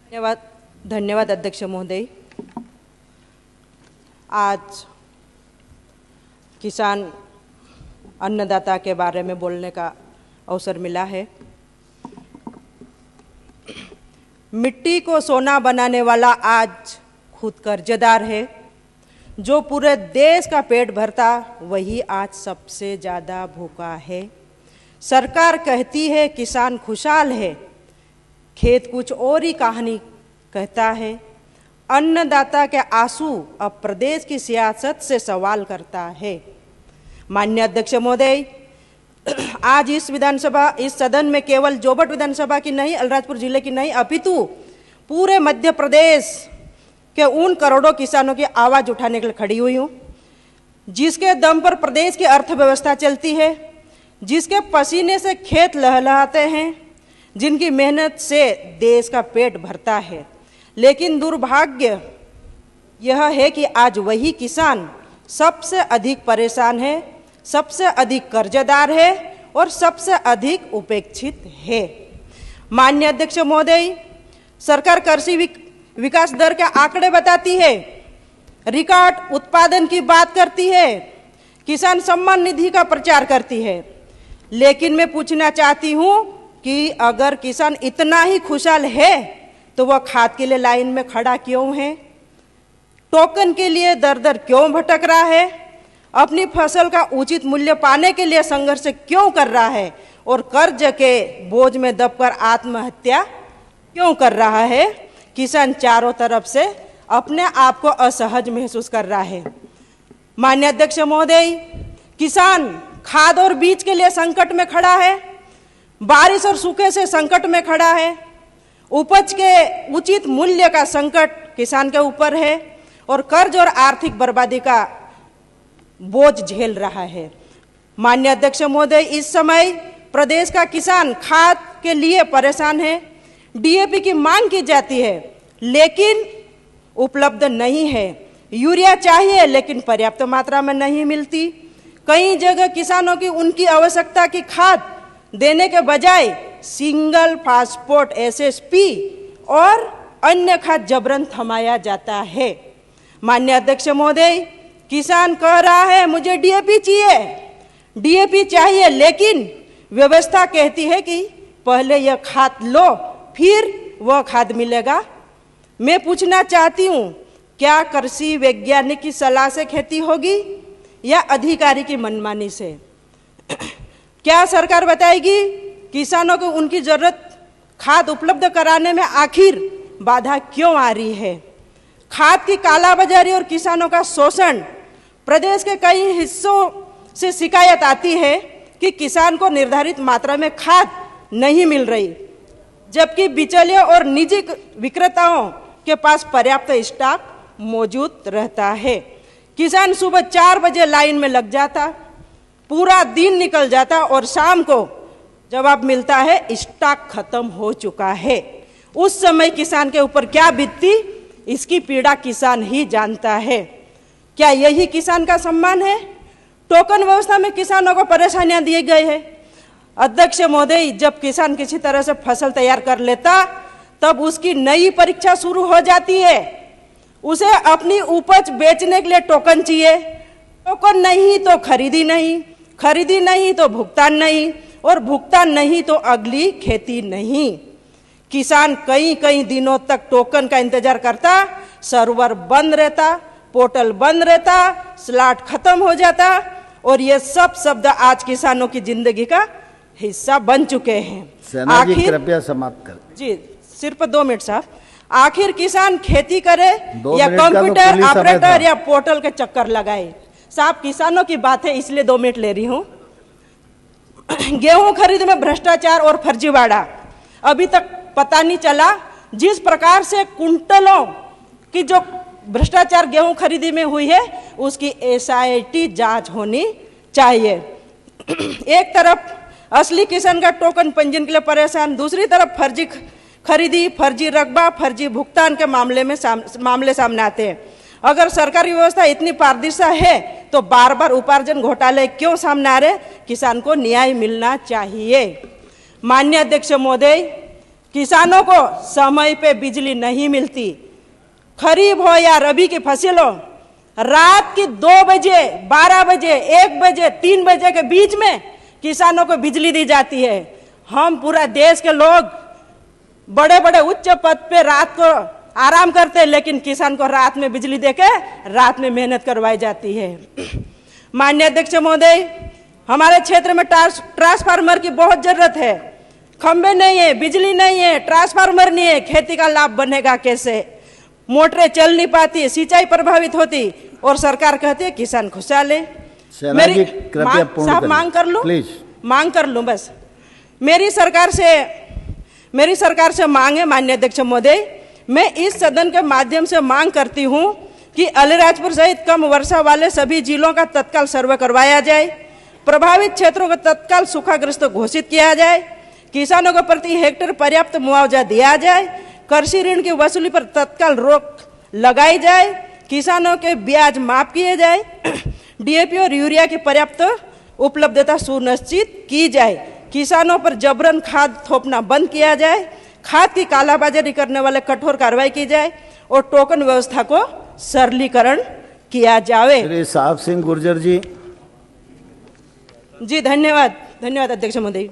धन्यवाद धन्यवाद अध्यक्ष महोदय। आज किसान अन्नदाता के बारे में बोलने का अवसर मिला है। मिट्टी को सोना बनाने वाला आज खुद कर्जदार है। जो पूरे देश का पेट भरता वही आज सबसे ज़्यादा भूखा है। सरकार कहती है किसान खुशहाल है, खेत कुछ और ही कहानी कहता है। अन्नदाता के आंसू अब प्रदेश की सियासत से सवाल करता है। माननीय अध्यक्ष महोदय, आज इस सदन में केवल जोबट विधानसभा की नहीं, अलीराजपुर जिले की नहीं, अपितु पूरे मध्य प्रदेश के उन करोड़ों किसानों की आवाज़ उठाने के लिए खड़ी हुई हूँ, जिसके दम पर प्रदेश की अर्थव्यवस्था चलती है, जिसके पसीने से खेत लहलहाते हैं, जिनकी मेहनत से देश का पेट भरता है। लेकिन दुर्भाग्य यह है कि आज वही किसान सबसे अधिक परेशान है, सबसे अधिक कर्जदार है और सबसे अधिक उपेक्षित है। माननीय अध्यक्ष महोदय, सरकार कृषि विकास दर के आंकड़े बताती है, रिकॉर्ड उत्पादन की बात करती है, किसान सम्मान निधि का प्रचार करती है। लेकिन मैं पूछना चाहती हूँ कि अगर किसान इतना ही खुशहाल है तो वह खाद के लिए लाइन में खड़ा क्यों है? टोकन के लिए दर दर क्यों भटक रहा है? अपनी फसल का उचित मूल्य पाने के लिए संघर्ष क्यों कर रहा है? और कर्ज के बोझ में दबकर आत्महत्या क्यों कर रहा है? किसान चारों तरफ से अपने आप को असहज महसूस कर रहा है। माननीय अध्यक्ष महोदय, किसान खाद और बीज के लिए संकट में खड़ा है, बारिश और सूखे से संकट में खड़ा है, उपज के उचित मूल्य का संकट किसान के ऊपर है और कर्ज और आर्थिक बर्बादी का बोझ झेल रहा है। माननीय अध्यक्ष महोदय, इस समय प्रदेश का किसान खाद के लिए परेशान है। डीएपी की मांग की जाती है लेकिन उपलब्ध नहीं है। यूरिया चाहिए लेकिन पर्याप्त मात्रा में नहीं मिलती। कई जगह किसानों की उनकी आवश्यकता की खाद देने के बजाय सिंगल फास्फेट एसएसपी और अन्य खाद जबरन थमाया जाता है। माननीय अध्यक्ष महोदय, किसान कह रहा है मुझे डीएपी चाहिए, लेकिन व्यवस्था कहती है कि पहले यह खाद लो फिर वह खाद मिलेगा। मैं पूछना चाहती हूँ, क्या कृषि वैज्ञानिक की सलाह से खेती होगी या अधिकारी की मनमानी से? क्या सरकार बताएगी किसानों को उनकी जरूरत खाद उपलब्ध कराने में आखिर बाधा क्यों आ रही है? खाद की कालाबाजारी और किसानों का शोषण, प्रदेश के कई हिस्सों से शिकायत आती है कि किसान को निर्धारित मात्रा में खाद नहीं मिल रही, जबकि बिचौलियों और निजी विक्रेताओं के पास पर्याप्त स्टॉक मौजूद रहता है। किसान सुबह 4 बजे लाइन में लग जाता, पूरा दिन निकल जाता और शाम को जवाब मिलता है स्टॉक खत्म हो चुका है। उस समय किसान के ऊपर क्या बीतती, इसकी पीड़ा किसान ही जानता है। क्या यही किसान का सम्मान है? टोकन व्यवस्था में किसानों को परेशानियां दी गई है। अध्यक्ष महोदय, जब किसान किसी तरह से फसल तैयार कर लेता तब उसकी नई परीक्षा शुरू हो जाती है। उसे अपनी उपज बेचने के लिए टोकन चाहिए, टोकन नहीं तो खरीदी नहीं, खरीदी नहीं तो भुगतान नहीं, और भुगतान नहीं तो अगली खेती नहीं। किसान कई दिनों तक टोकन का इंतजार करता, सर्वर बंद रहता, पोर्टल बंद रहता, स्लॉट खत्म हो जाता और ये सब शब्द आज किसानों की जिंदगी का हिस्सा बन चुके हैं। आखिर कृपया समाप्त कर। जी, सिर्फ 2 मिनट साहब। आखिर किसान खेती करे या कंप्यूटर ऑपरेटर या पोर्टल के चक्कर लगाए? साहब, किसानों की बात है इसलिए 2 मिनट ले रही हूँ। गेहूं खरीद में भ्रष्टाचार और फर्जीवाड़ा अभी तक पता नहीं चला। जिस प्रकार से कुंटलों की जो भ्रष्टाचार गेहूं खरीदी में हुई है उसकी एसआईटी जांच होनी चाहिए। एक तरफ असली किसान का टोकन पंजीयन के लिए परेशान, दूसरी तरफ फर्जी खरीदी, फर्जी रकबा, फर्जी भुगतान के मामले सामने आते हैं। अगर सरकारी व्यवस्था इतनी पारदर्शिता है तो बार बार उपार्जन घोटाले क्यों सामने आ रहे? किसान को न्याय मिलना चाहिए। माननीय अध्यक्ष महोदय, किसानों को समय पे बिजली नहीं मिलती। खरीफ हो या रबी की फसल हो, रात की 2 बजे, 12 बजे, 1 बजे, 3 बजे के बीच में किसानों को बिजली दी जाती है। हम पूरा देश के लोग बड़े बड़े उच्च पद पे रात को आराम करते हैं, लेकिन किसान को रात में बिजली देके रात में मेहनत करवाई जाती है। माननीय अध्यक्ष महोदय, हमारे क्षेत्र में ट्रांसफार्मर की बहुत जरूरत है। खंबे नहीं है, बिजली नहीं है, ट्रांसफार्मर नहीं है, खेती का लाभ बनेगा कैसे? मोटरें चल नहीं पाती, सिंचाई प्रभावित होती और सरकार कहती है किसान खुशहाल है। मेरी मांग कर लूं, मांग कर लूं बस। मेरी सरकार से मांग है माननीय अध्यक्ष महोदय, मैं इस सदन के माध्यम से मांग करती हूं कि अलीराजपुर सहित कम वर्षा वाले सभी जिलों का तत्काल सर्वे करवाया जाए, प्रभावित क्षेत्रों को तत्काल सूखाग्रस्त घोषित किया जाए, किसानों को प्रति हेक्टेयर पर्याप्त मुआवजा दिया जाए, कृषि ऋण की वसूली पर तत्काल रोक लगाई जाए, किसानों के ब्याज माफ किए जाए, डीएपी और यूरिया की पर्याप्त उपलब्धता सुनिश्चित की जाए, किसानों पर जबरन खाद थोपना बंद किया जाए, खाद की कालाबाजारी करने वाले कठोर कार्रवाई की जाए और टोकन व्यवस्था को सरलीकरण किया जाए। श्री साहब सिंह गुर्जर जी। जी धन्यवाद, धन्यवाद अध्यक्ष महोदय।